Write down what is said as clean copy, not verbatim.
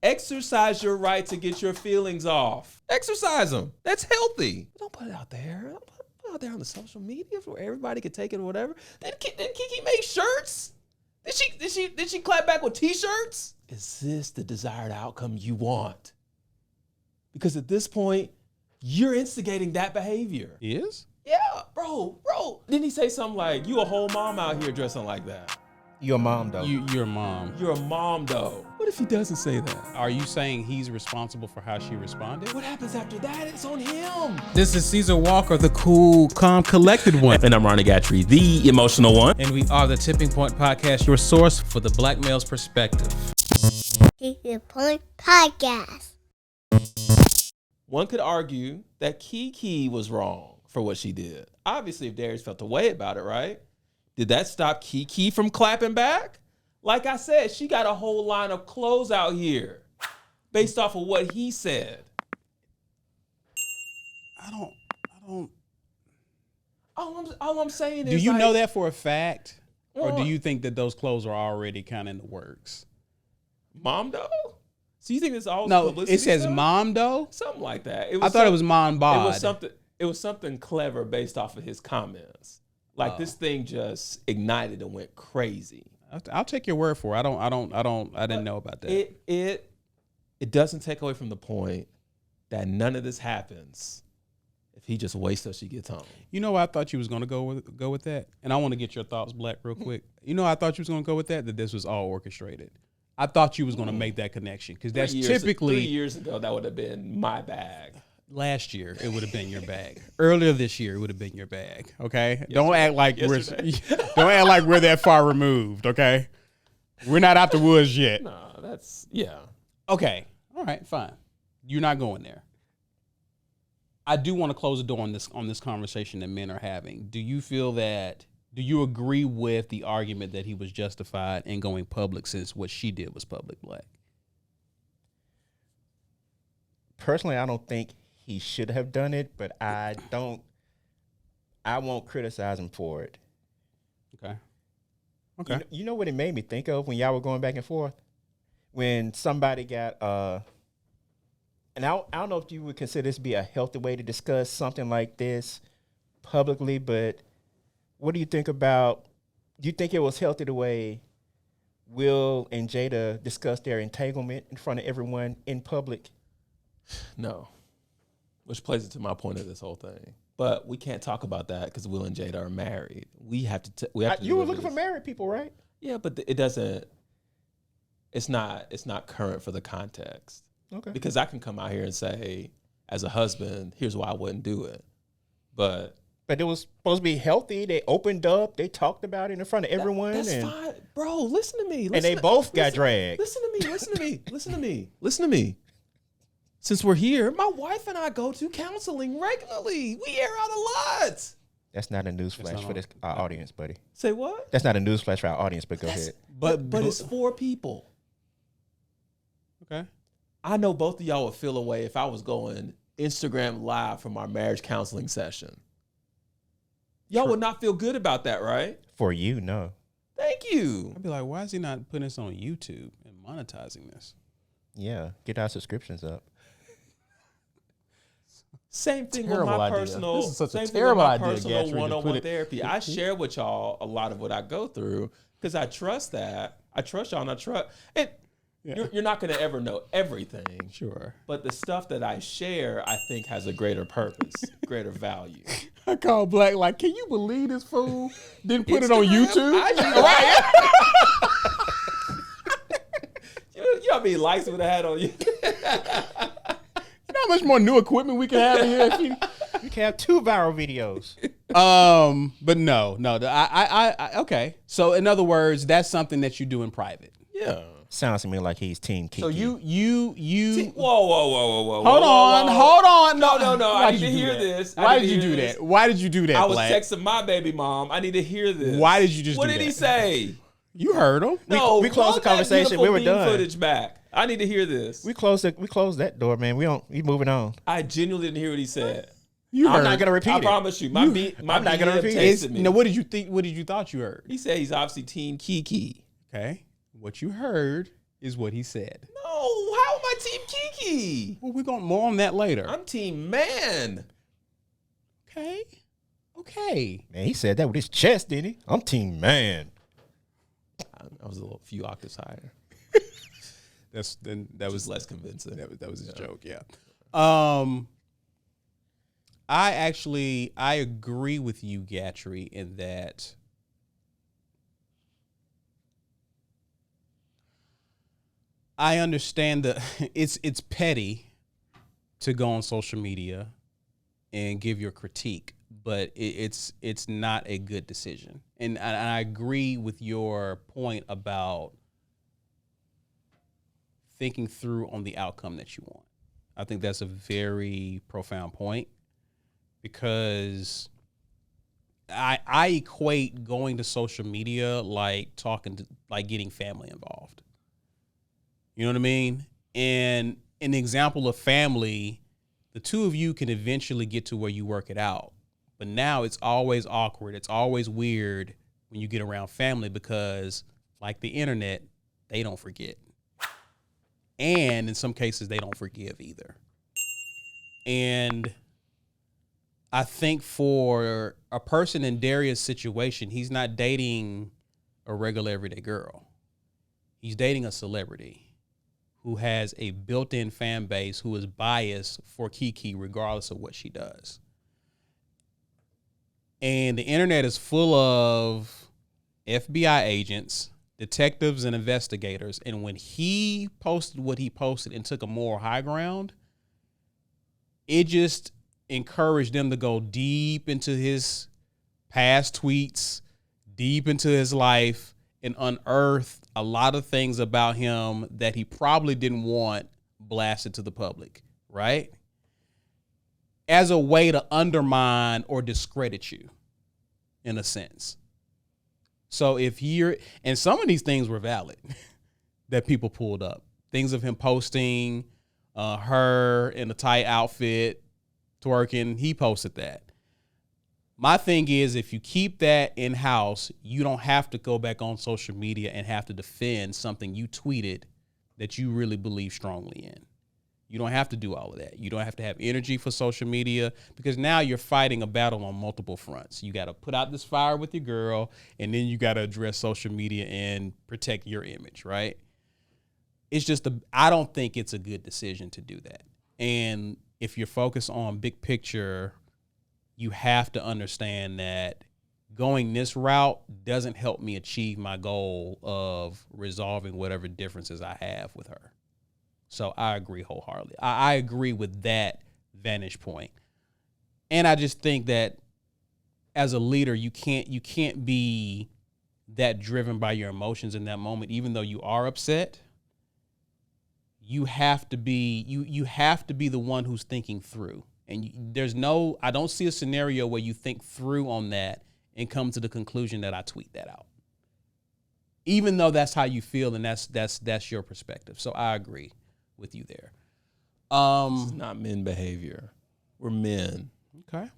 Exercise your right to get your feelings off. Exercise them. That's healthy. But don't put it out there. Don't put it out there on the social media where everybody can take it or whatever. Did KeKe make shirts? Did she clap back with t-shirts? Is this the desired outcome you want? Because at this point, you're instigating that behavior. He is? Yeah, bro. Didn't he say something like, you a whole mom out here dressing like that? You're a mom, though. You're a mom. You're a mom, though. What if he doesn't say that? Are you saying he's responsible for how she responded? What happens after that? It's on him. This is Caesar Walker, the cool, calm, collected one. And I'm Ronnie Gatry, the emotional one. And we are the Tipping Point Podcast, your source for the black male's perspective. KeKe Palmer Podcast. One could argue that KeKe was wrong for what she did. Obviously, if Darius felt a way about it, right? Did that stop KeKe from clapping back? Like I said, she got a whole line of clothes out here based off of what he said. I don't. All I'm saying is, Do you like, know that for a fact? Or do Well- you think that those clothes are already kind of in the works? Mom though? So you think it's all No, publicity it says stuff? mom though. Something like that. I thought it was mom bod. It was something clever based off of his comments. Like this thing just ignited and went crazy. I'll take your word for it. I didn't know about that. It doesn't take away from the point that none of this happens if he just waits till she gets home. You know, I thought you was gonna go with that, and I want to get your thoughts, Black, real quick. You know, I thought you was gonna go with that this was all orchestrated. I thought you was gonna make that connection because that's typically 3 years ago that would have been my bag. Last year it would have been your bag. Earlier this year it would have been your bag. Okay, Yesterday. don't act like we're that far removed. Okay, we're not out the woods yet. No, that's yeah. Okay, all right, fine. You're not going there. I do want to close the door on this conversation that men are having. Do you agree with the argument that he was justified in going public since what she did was public, Black? Personally, I don't think he should have done it, but I won't criticize him for it. Okay. You know what it made me think of when y'all were going back and forth? When somebody got, and I don't know if you would consider this to be a healthy way to discuss something like this publicly, but what do you think about, do you think it was healthy the way Will and Jada discussed their entanglement in front of everyone in public? No. Which plays into my point of this whole thing. But we can't talk about that because Will and Jada are married. We have to. You were looking for married people, right? Yeah, but it doesn't. It's not current for the context. Okay. Because I can come out here and say, as a husband, here's why I wouldn't do it. But it was supposed to be healthy. They opened up. They talked about it in front of everyone. That's fine, bro. Listen to me. And they both got dragged. Listen to me. Since we're here, my wife and I go to counseling regularly. We air out a lot. That's not a newsflash for our audience, buddy. Say what? That's not a newsflash for our audience, but go ahead. But it's 4 people. Okay. I know both of y'all would feel away if I was going Instagram live from our marriage counseling session. Y'all would not feel good about that, right? For you, no. Thank you. I'd be like, why is he not putting this on YouTube and monetizing this? Yeah, get our subscriptions up. Same thing with Terrible my idea. personal, This is such a same thing with terrible my idea, personal Gatry, to one-on-one put it- therapy. I share with y'all a lot of what I go through because I trust that. I trust y'all and I trust it. Yeah. You're not going to ever know everything. Sure. But the stuff that I share, I think has a greater purpose, greater value. I call Black like, can you believe this fool didn't put it on Instagram? YouTube? You know how many likes would have had on you? You know how much more new equipment we can have in here? If You can have 2 viral videos. but no. I okay. So in other words, that's something that you do in private. Yeah. Sounds to me like he's Team KeKe. So you. Whoa. Hold on. No. I Why need did to you hear do that? this. Why did you do that? Why did you do that, I was Black? texting my baby mom. I need to hear this. Why did you just What do did that? he say? You heard him. No, we closed the roll that conversation. We beautiful were beam done. Footage back. I need to hear this. We closed that door, man. We moving on. I genuinely didn't hear what he said. You I'm heard. not gonna repeat I it. promise you. My I'm not gonna repeat it. texted me. No, what did you think? What did you thought you heard? He said he's obviously Team KeKe. Okay, what you heard is what he said. No, how am I Team KeKe? Well, we're going more on that later. I'm Team Man. Okay. Man, he said that with his chest, didn't he? I'm Team Man. I was a few octaves higher. That was less convincing. That was his joke. Yeah. I agree with you, Gatry, in that I understand that it's petty to go on social media and give your critique, but it's not a good decision. And I agree with your point about thinking through on the outcome that you want. I think that's a very profound point, because I equate going to social media like getting family involved. You know what I mean? And an example of family, the two of you can eventually get to where you work it out. But now it's always awkward. It's always weird when you get around family, because like the internet, they don't forget. And in some cases, they don't forgive either. And I think for a person in Darius' situation, he's not dating a regular everyday girl. He's dating a celebrity who has a built-in fan base who is biased for KeKe regardless of what she does. And the internet is full of FBI agents, detectives, and investigators. And when he posted what he posted and took a moral high ground, it just encouraged them to go deep into his past tweets, deep into his life, and unearth a lot of things about him that he probably didn't want blasted to the public, right? As a way to undermine or discredit you, in a sense. So and some of these things were valid that people pulled up. Things of him posting her in a tight outfit, twerking, he posted that. My thing is, if you keep that in-house, you don't have to go back on social media and have to defend something you tweeted that you really believe strongly in. You don't have to do all of that. You don't have to have energy for social media, because now you're fighting a battle on multiple fronts. You got to put out this fire with your girl, and then you got to address social media and protect your image, right? It's just I don't think it's a good decision to do that. And if you're focused on big picture, you have to understand that going this route doesn't help me achieve my goal of resolving whatever differences I have with her. So I agree wholeheartedly. I agree with that vantage point. And I just think that as a leader, you can't be that driven by your emotions in that moment. Even though you are upset, you have to be you have to be the one who's thinking through. And I don't see a scenario where you think through on that and come to the conclusion that I tweet that out. Even though that's how you feel and that's your perspective. So I agree with you there. This is not men behavior. We're men. Okay.